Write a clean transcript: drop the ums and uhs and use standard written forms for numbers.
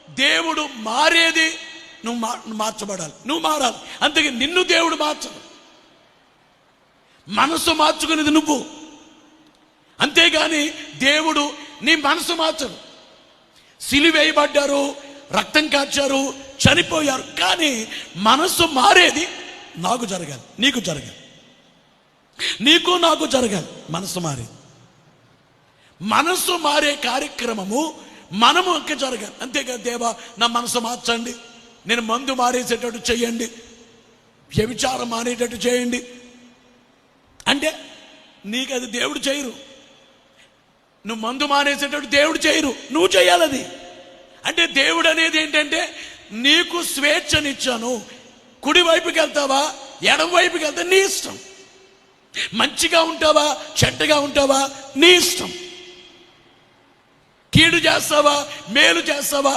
దేవుడు మారేది నువ్వు మార్చబడాలి, నువ్వు మారాలి. అందుకే నిన్ను దేవుడు మార్చడు, మనసు మార్చుకునేది నువ్వు. అంతేగాని దేవుడు నీ మనసు మార్చడు. సిలువేయబడ్డారు, రక్తం కార్చారు, చనిపోయారు, కానీ మనసు మారేది నాకు జరగాలి, నీకు జరగాలి, నీకు నాకు జరగాలి. మనసు మారేది, మనసు మారే కార్యక్రమము మనము జరగాలి. అంతేగా దేవా నా మనసు మార్చండి, నేను మందు మారేసేటట్టు చేయండి, వ్యభిచారం మానేటట్టు చేయండి అంటే నీకు అది దేవుడు చేయరు. నువ్వు మందు మానేసేటట్టు దేవుడు చేయరు, నువ్వు చేయాలి అది. అంటే దేవుడు అనేది ఏంటంటే నీకు స్వేచ్ఛనిచ్చాను. కుడి వైపుకి వెళ్తావా, ఎడమ వైపుకి వెళ్తా నీ ఇష్టం. మంచిగా ఉంటావా, చెడ్డగా ఉంటావా నీ ఇష్టం. కీడు చేస్తావా, మేలు చేస్తావా